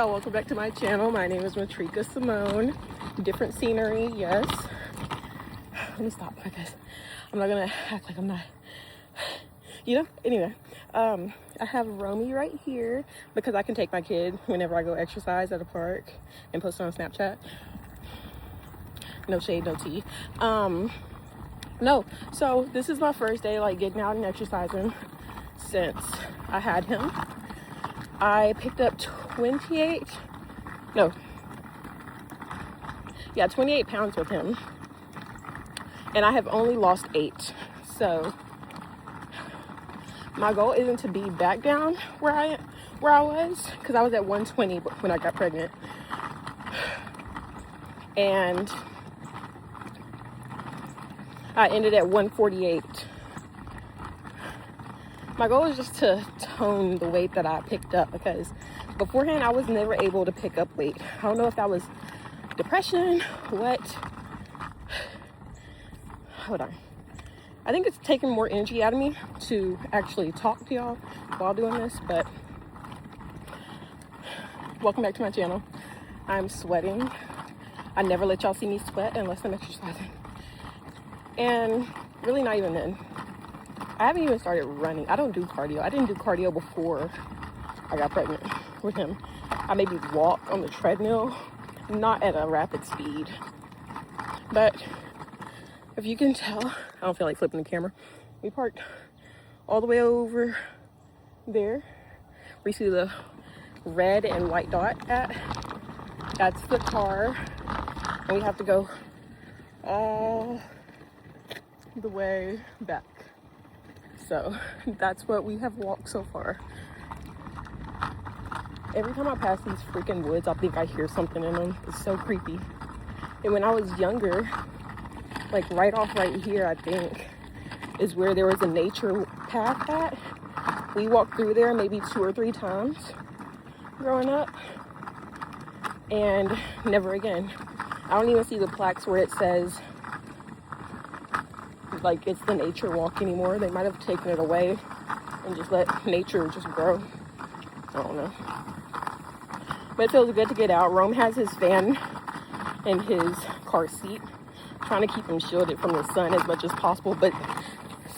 y'all, welcome back to my channel. My name is MaTreeka SaMone. Different scenery, yes. Let me stop because I'm not gonna act like I'm not, anyway. I have Romy right here because I can take my kid whenever I go exercise at a park and post it on Snapchat. No shade, no tea. No, so this is my first day like getting out and exercising since I had him. I picked up 28 pounds with him, and I have only lost 8. So my goal isn't to be back down where I was, because I was at 120 when I got pregnant, and I ended at 148. My goal is just to tone the weight that I picked up, because beforehand I was never able to pick up weight. I don't know if that was depression, what. Hold on. I think it's taking more energy out of me to actually talk to y'all while doing this, but welcome back to my channel. I'm sweating. I never let y'all see me sweat unless I'm exercising. And really not even then. I haven't even started running. I don't do cardio. I didn't do cardio before I got pregnant with him. I maybe walk on the treadmill, not at a rapid speed. But if you can tell, I don't feel like flipping the camera. We parked all the way over there. We see the red and white dot at. That's the car. And we have to go all the way back. So that's what we have walked so far. Every time I pass these freaking woods, I think I hear something in them. It's so creepy. And when I was younger, like right here, I think, is where there was a nature path at. We walked through there maybe 2 or 3 times growing up, and never again. I don't even see the plaques where it says like it's the nature walk anymore. They might have taken it away and just let nature just grow. I don't know. But it feels good to get out. Rome has his fan in his car seat, trying to keep him shielded from the sun as much as possible, but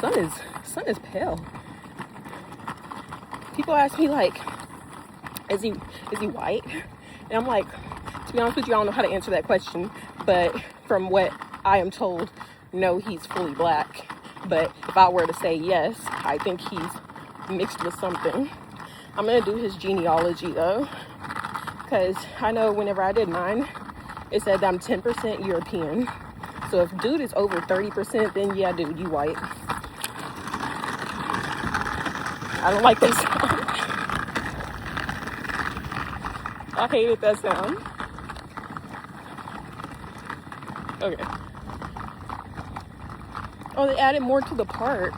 sun is pale. People ask me like, is he white? And I'm like, to be honest with you, I don't know how to answer that question, but from what I am told, no, he's fully black. But if I were to say yes, I think he's mixed with something. I'm gonna do his genealogy though, because I know whenever I did mine, it said that I'm 10% European. So if dude is over 30%, then yeah, dude, you white. I don't like this sound. I hated that sound. Okay. Oh, they added more to the park.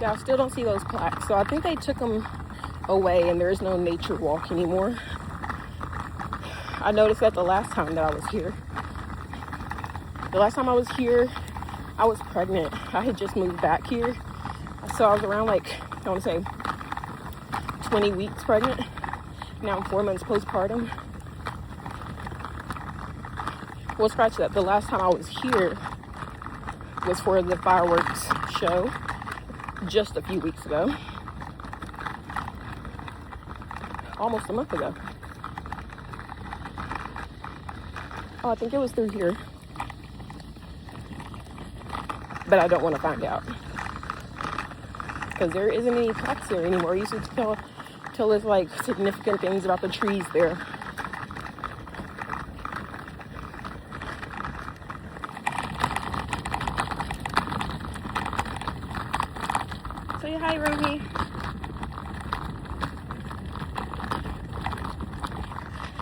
Yeah, I still don't see those plaques. So I think they took them away and there is no nature walk anymore. I noticed that the last time that I was here. The last time I was here, I was pregnant. I had just moved back here. So I was around like, I want to say 20 weeks pregnant. Now I'm 4 months postpartum. Well, scratch that. The last time I was here was for the fireworks show just a few weeks ago. Almost a month ago. Oh, I think it was through here. But I don't want to find out. Because there isn't any plaques there anymore. You used to tell us like significant things about the trees there. Say hi, Romy.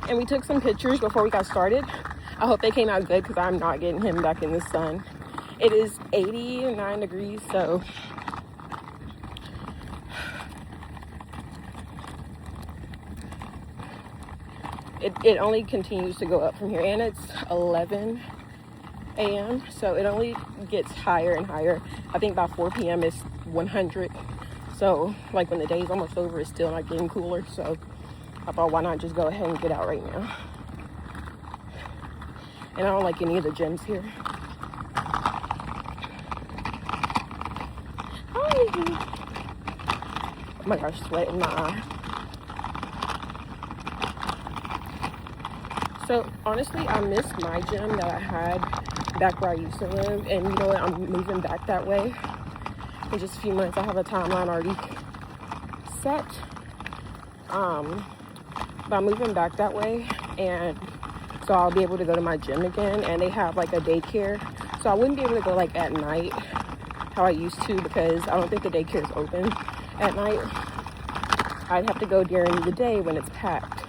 And we took some pictures before we got started. I hope they came out good because I'm not getting him back in the sun. It is 89 degrees, so it only continues to go up from here. And it's 11 a.m. so it only gets higher and higher. I think by 4 p.m. it's 100. So like when the day is almost over, it's still not getting cooler. So I thought, why not just go ahead and get out right now? And I don't like any of the gyms here. Hi. Oh my gosh, sweat in my eye. So honestly, I miss my gym that I had back where I used to live. And you know what? I'm moving back that way. In just a few months, I have a timeline already set. But I'm moving back that way, and so I'll be able to go to my gym again. And they have like a daycare, so I wouldn't be able to go like at night how I used to, because I don't think the daycare is open at night. I'd have to go during the day when it's packed.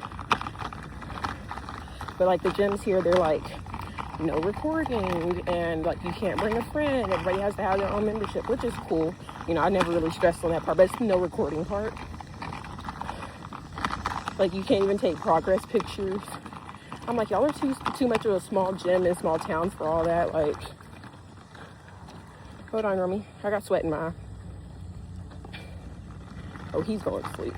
But like the gyms here, they're like no recording, and like you can't bring a friend. Everybody has to have their own membership, which is cool. You know, I never really stressed on that part, but it's the no recording part. Like you can't even take progress pictures. I'm like, y'all are too much of a small gym in a small town for all that. Like, hold on, Romy. I got sweat in my eye. Oh, he's going to sleep.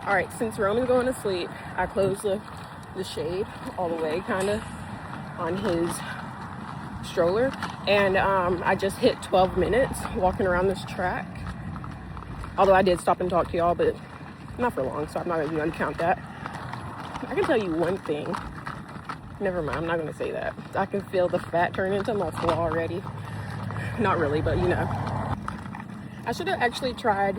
All right, since Roman's going to sleep, I closed the shade all the way kind of on his stroller, and I just hit 12 minutes walking around this track. Although I did stop and talk to y'all, but not for long, so I'm not even going to count that. I can tell you one thing. Never mind, I'm not going to say that. I can feel the fat turn into muscle already. Not really, but you know. I should have actually tried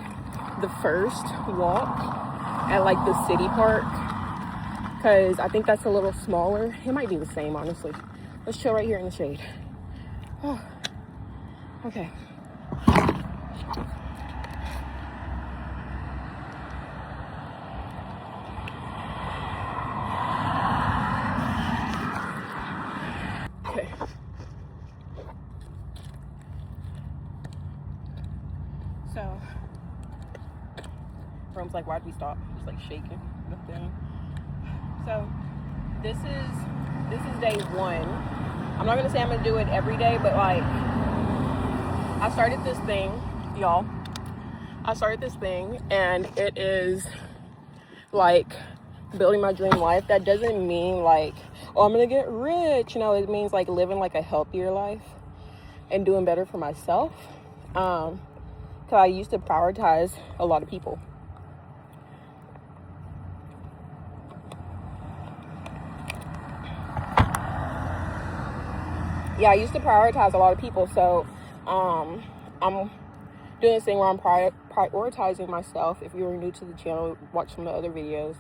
the first walk at like the city park, because I think that's a little smaller. It might be the same, honestly. Let's chill right here in the shade. Oh, okay. Okay. So Rome's like, why'd we stop? Just like shaking the thing. So this is day one. I'm not gonna say I'm gonna do it every day, but like I started this thing, y'all. I started this thing, and it is like building my dream life. That doesn't mean like, oh, I'm gonna get rich. You know, it means like living like a healthier life and doing better for myself. Because I used to prioritize a lot of people. Yeah, I used to prioritize a lot of people, so I'm doing this thing where I'm prioritizing myself. If you're new to the channel, watch some of the other videos.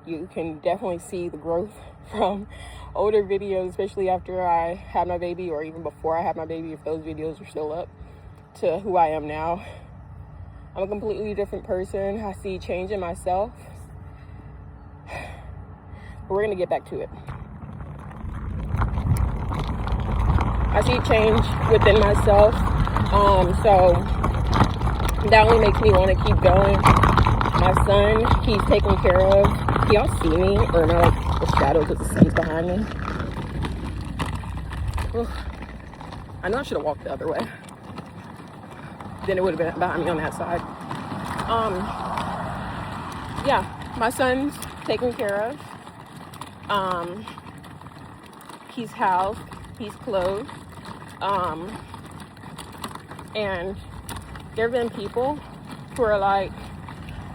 You can definitely see the growth from older videos, especially after I had my baby, or even before I had my baby, if those videos are still up, to who I am now. I'm a completely different person. I see change in myself. But we're gonna get back to it. I see change within myself, so that only makes me want to keep going. My son, he's taken care of. Can y'all see me? Or am I like the shadows of the sun's behind me? Ugh. I know I should have walked the other way. Then it would have been behind me on that side. Yeah, my son's taken care of. He's housed, he's clothed. And there have been people who are like,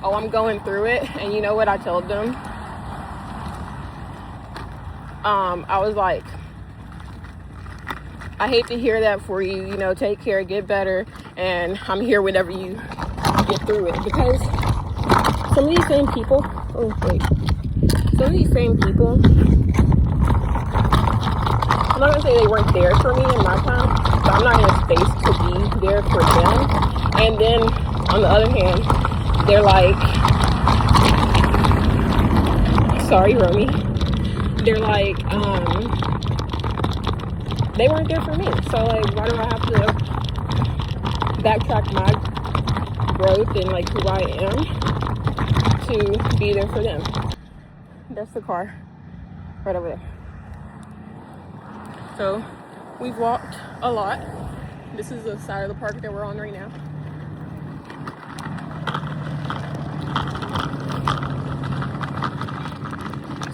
oh, I'm going through it. And you know what I told them? I was like, I hate to hear that for you. You know, take care, get better. And I'm here whenever you get through it. Because Some of these same people, oh wait, some of these same people, I'm not gonna say they weren't there for me in my time, but I'm not in a space to be there for them. And then on the other hand, they're like, sorry, Romy. They're like, they weren't there for me. So like, why do I have to backtrack my growth and like who I am to be there for them? That's the car right over there. So we've walked a lot. This is the side of the park that we're on right now.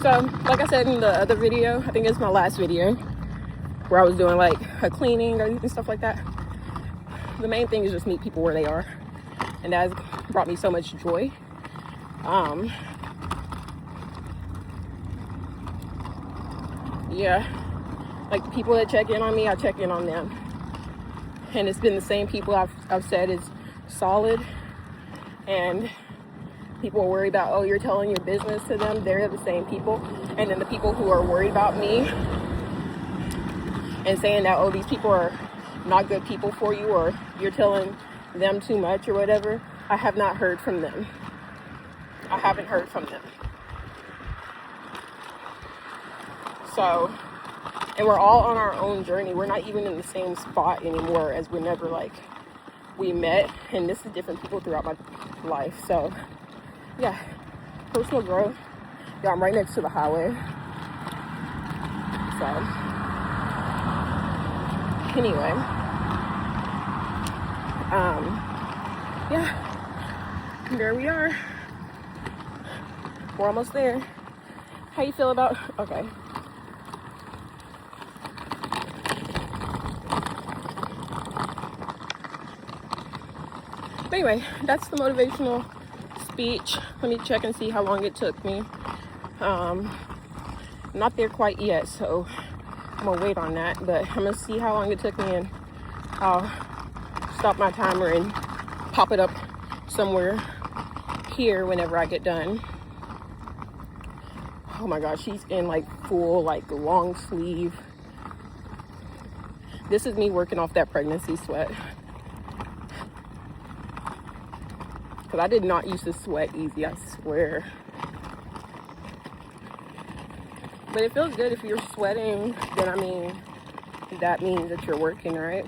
So like I said in the other video, I think it's my last video where I was doing like a cleaning and stuff like that. The main thing is just meet people where they are, and that has brought me so much joy. Yeah, like the people that check in on me, I check in on them, and it's been the same people I've said is solid. And people are worried about, oh, you're telling your business to them. They're the same people. And then the people who are worried about me and saying that, oh, these people are not good people for you, or you're telling them too much or whatever, I have not heard from them. I haven't heard from them. So, and we're all on our own journey. We're not even in the same spot anymore as whenever like we met. And this is different people throughout my life. So yeah, personal growth. Yeah, I'm right next to the highway. So anyway, yeah, there we are. We're almost there. How you feel about, okay. But anyway, that's the motivational speech. Let me check and see how long it took me. Not there quite yet, so I'm gonna wait on that, but I'm gonna see how long it took me, and I'll stop my timer and pop it up somewhere here whenever I get done. Oh my gosh, she's in like full like long sleeve. This is me working off that pregnancy sweat, because I did not used to sweat easy, I swear. But it feels good if you're sweating, then I mean, that means that you're working, right?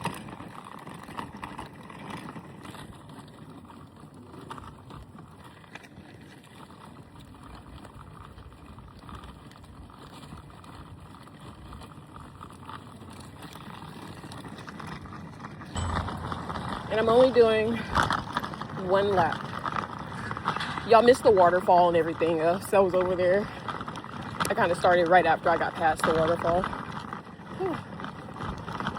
And I'm only doing one lap. Y'all missed the waterfall and everything else that was over there. I kind of started right after I got past the waterfall. Whew.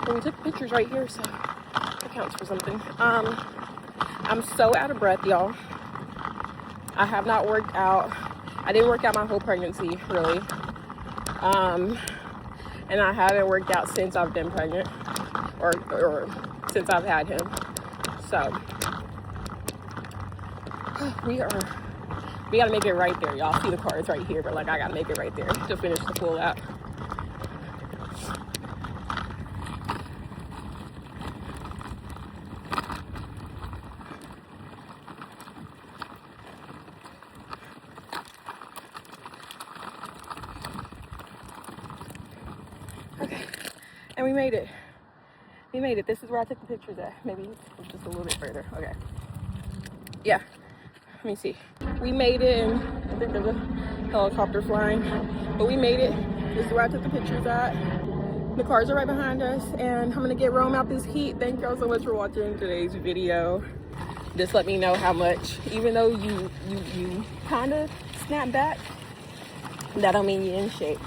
And we took pictures right here, so that counts for something. I'm so out of breath, y'all. I have not worked out. I didn't work out my whole pregnancy, really. And I haven't worked out since I've been pregnant, or since I've had him. So we gotta make it right there, y'all. See the car is right here, but like I gotta make it right there to finish the full lap. Okay, and we made it. We made it. This is where I took the pictures at. Maybe it's just a little bit further. Okay. Yeah. Let me see. We made it, and I think there's a helicopter flying, but we made it. This is where I took the pictures at. The cars are right behind us, and I'm gonna get Rome out this heat. Thank y'all so much for watching today's video. Just let me know how much, even though you kind of snap back, that don't mean you're in shape.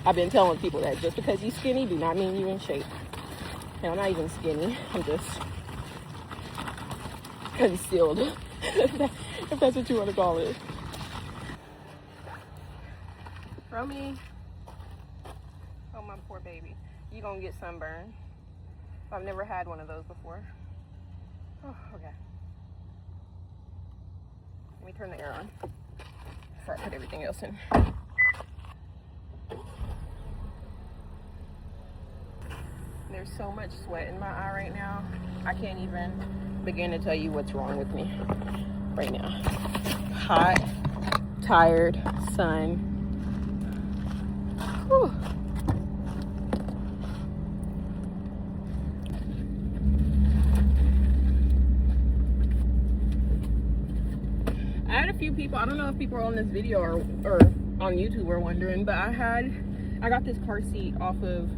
I've been telling people that just because you're skinny do not mean you're in shape. And I'm not even skinny. I'm just concealed, if that's what you want to call it. Romy. Oh, my poor baby. You gonna get sunburned. I've never had one of those before. Oh, okay. Let me turn the air on before I put everything else in. There's so much sweat in my eye right now. I can't even begin to tell you what's wrong with me right now. Hot, tired, sun. Whew. I had a few people, I don't know if people are on this video or on YouTube are wondering, but I got this car seat off of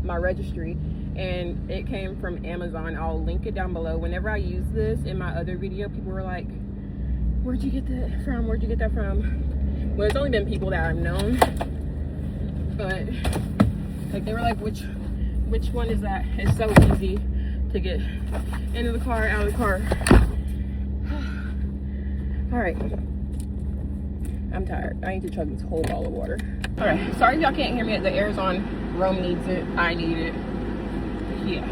my registry, and it came from Amazon. I'll link it down below. Whenever I use this in my other video, people were like, where'd you get that from? Where'd you get that from? Well, it's only been people that I've known, but like they were like, which one is that? It's so easy to get into the car, out of the car. All right, I'm tired. I need to chug this whole bottle of water. All right, sorry if y'all can't hear me. The air's on. Rome needs it. I need it. Yeah.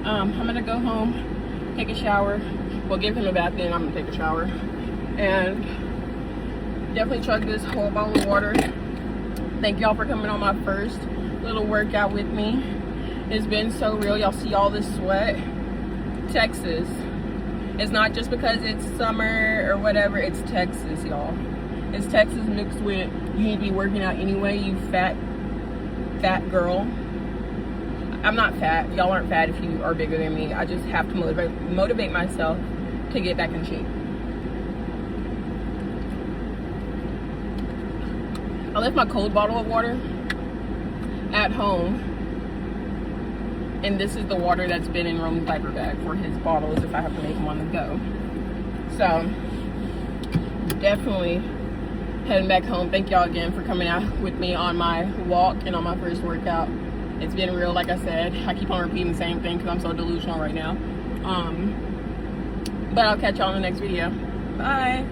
I'm gonna go home, take a shower. Well, give him a bath, then I'm gonna take a shower. And definitely chug this whole bottle of water. Thank y'all for coming on my first little workout with me. It's been so real. Y'all see all this sweat. Texas. It's not just because it's summer or whatever. It's Texas, y'all. It's Texas mixed with you need to be working out anyway, you fat girl. I'm not fat. Y'all aren't fat if you are bigger than me. I just have to motivate myself to get back in shape. I left my cold bottle of water at home, and this is the water that's been in Rome's diaper bag for his bottles if I have to make him on the go. So definitely heading back home. Thank y'all again for coming out with me on my walk and on my first workout. It's been real, like I said. I keep on repeating the same thing because I'm so delusional right now. But I'll catch y'all in the next video. Bye.